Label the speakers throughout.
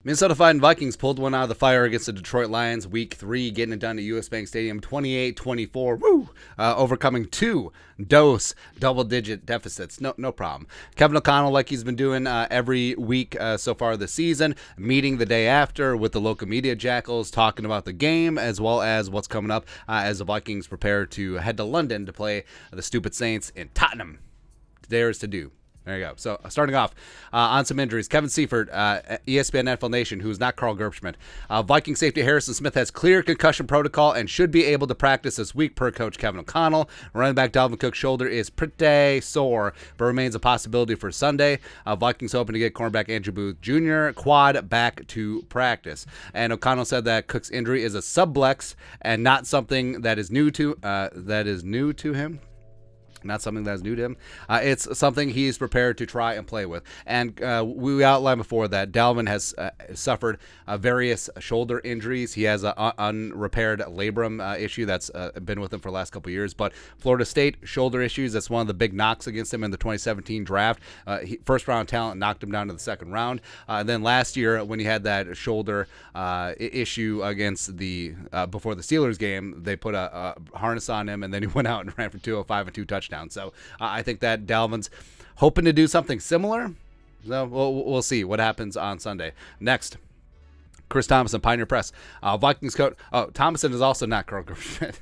Speaker 1: Minnesota Vikings pulled one out of the fire against the Detroit Lions Week 3, getting it done at US Bank Stadium 28-24. Woo! Overcoming two double-digit deficits. No problem. Kevin O'Connell, like he's been doing every week so far this season, meeting the day after with the local media jackals, talking about the game as well as what's coming up as the Vikings prepare to head to London to play the stupid Saints in Tottenham. There's to do. There you go. So starting off on some injuries, Kevin Seifert, ESPN NFL Nation, who's not Carl Gerbschmidt. Viking safety Harrison Smith has clear concussion protocol and should be able to practice this week per coach Kevin O'Connell. Running back Dalvin Cook's shoulder is pretty sore, but remains a possibility for Sunday. Vikings hoping to get cornerback Andrew Booth Jr. quad back to practice. And O'Connell said that Cook's injury is a sublux and not something that is new to him. Not something that's new to him. It's something he's prepared to try and play with. And we outlined before that Dalvin has suffered various shoulder injuries. He has an unrepaired labrum issue that's been with him for the last couple of years. But Florida State shoulder issues, that's one of the big knocks against him in the 2017 draft. First round talent knocked him down to the second round. And then last year when he had that shoulder issue against before the Steelers game, they put a harness on him and then he went out and ran for 205 and 2 touchdowns. So I think that Dalvin's hoping to do something similar. So we'll see what happens on Sunday. Next, Chris Thomason, Pioneer Press. Vikings coach. Oh, Thomason is also not Carl Gerbschmidt.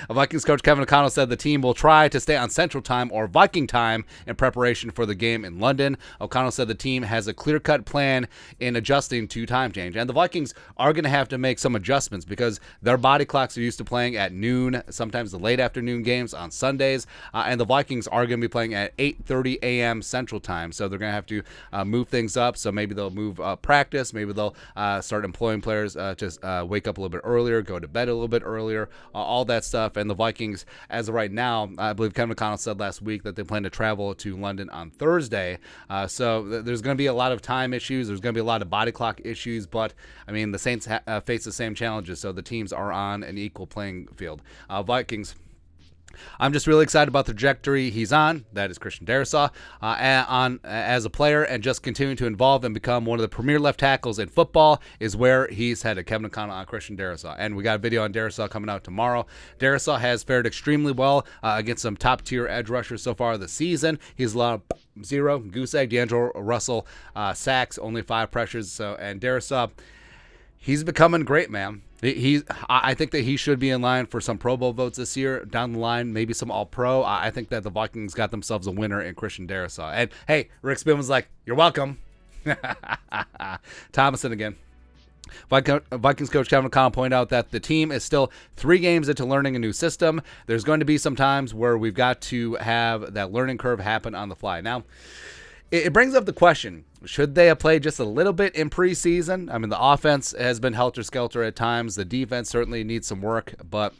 Speaker 1: Vikings coach Kevin O'Connell said the team will try to stay on Central Time or Viking Time in preparation for the game in London. O'Connell said the team has a clear-cut plan in adjusting to time change. And the Vikings are going to have to make some adjustments because their body clocks are used to playing at noon, sometimes the late afternoon games on Sundays. And the Vikings are going to be playing at 8:30 a.m. Central Time. So they're going to have to move things up. So maybe they'll move practice. Maybe they'll start employing players to wake up a little bit earlier, go to bed a little bit earlier, all that stuff. And the Vikings, as of right now, I believe Kevin McConnell said last week that they plan to travel to London on Thursday. So there's going to be a lot of time issues. There's going to be a lot of body clock issues. But, I mean, the Saints face the same challenges. So the teams are on an equal playing field. Vikings, I'm just really excited about the trajectory he's on. That is Christian Dareus as a player, and just continuing to evolve and become one of the premier left tackles in football is where he's headed. Kevin O'Connell on Christian Dareus. And we got a video on Dareus coming out tomorrow. Dareus has fared extremely well against some top-tier edge rushers so far this season. He's allowed 0 goose egg. D'Angelo Russell sacks, only 5 pressures. And Dareus, he's becoming great, man. I think that he should be in line for some Pro Bowl votes this year. Down the line, maybe some All-Pro. I think that the Vikings got themselves a winner in Christian Dareus. And, hey, Rick Spin was like, you're welcome. Thomason again. Vikings coach Kevin O'Connell pointed out that the team is still 3 games into learning a new system. There's going to be some times where we've got to have that learning curve happen on the fly. Now, it brings up the question, should they have played just a little bit in preseason? I mean, the offense has been helter-skelter at times. The defense certainly needs some work, but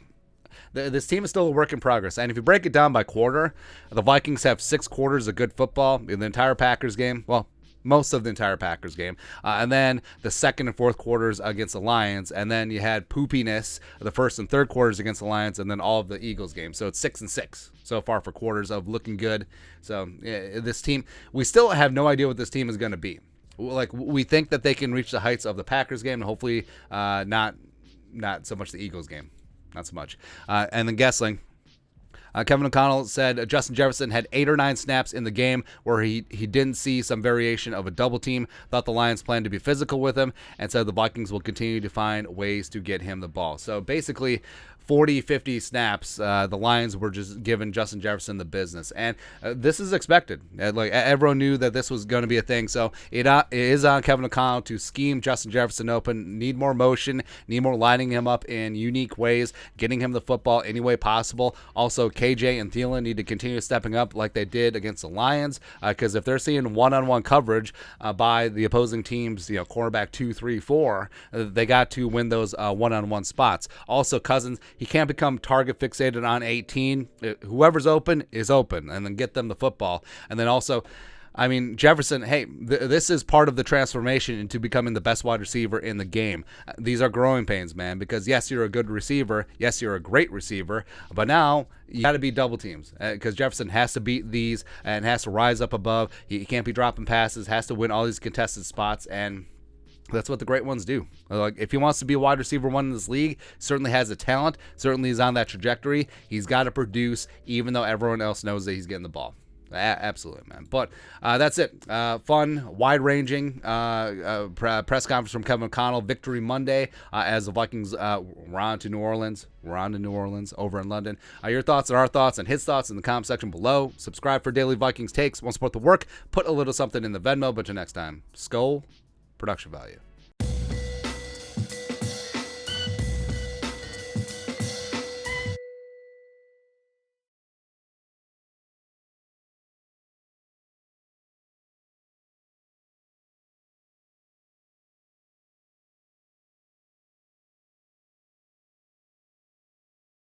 Speaker 1: this team is still a work in progress. And if you break it down by quarter, the Vikings have 6 quarters of good football in the entire Packers game. Well, most of the entire Packers game. And then the second and fourth quarters against the Lions. And then you had poopiness the first and third quarters against the Lions, and then all of the Eagles games. So it's 6-6 so far for quarters of looking good. So this team, we still have no idea what this team is going to be. Like, we think that they can reach the heights of the Packers game, and hopefully not so much the Eagles game. Not so much. And then Gessling. Kevin O'Connell said Justin Jefferson had 8 or 9 snaps in the game where he didn't see some variation of a double team, thought the Lions planned to be physical with him, and said the Vikings will continue to find ways to get him the ball. So basically, 40, 50 snaps, the Lions were just giving Justin Jefferson the business. And this is expected. Like, everyone knew that this was going to be a thing. So it is on Kevin O'Connell to scheme Justin Jefferson open, need more motion, need more lining him up in unique ways, getting him the football any way possible. Also, KJ and Thielen need to continue stepping up like they did against the Lions, because if they're seeing one-on-one coverage by the opposing teams, cornerback 2, 3, 4, they got to win those one-on-one spots. Also, Cousins, he can't become target fixated on 18. Whoever's open is open, and then get them the football. And then also, I mean, Jefferson, hey, this is part of the transformation into becoming the best wide receiver in the game. These are growing pains, man, because yes, you're a good receiver. Yes, you're a great receiver. But now you got to beat double teams, because Jefferson has to beat these and has to rise up above. He can't be dropping passes, has to win all these contested spots. And That's what the great ones do. Like, if he wants to be a wide receiver one in this league, certainly has the talent, certainly is on that trajectory. He's got to produce, even though everyone else knows that he's getting the ball. Absolutely, man. But that's it. Fun, wide-ranging press conference from Kevin O'Connell. Victory Monday as the Vikings were on to New Orleans. We're on to New Orleans over in London. Your thoughts and our thoughts and his thoughts in the comment section below. Subscribe for daily Vikings takes. Want to support the work? Put a little something in the Venmo. But until next time, Skol, production value.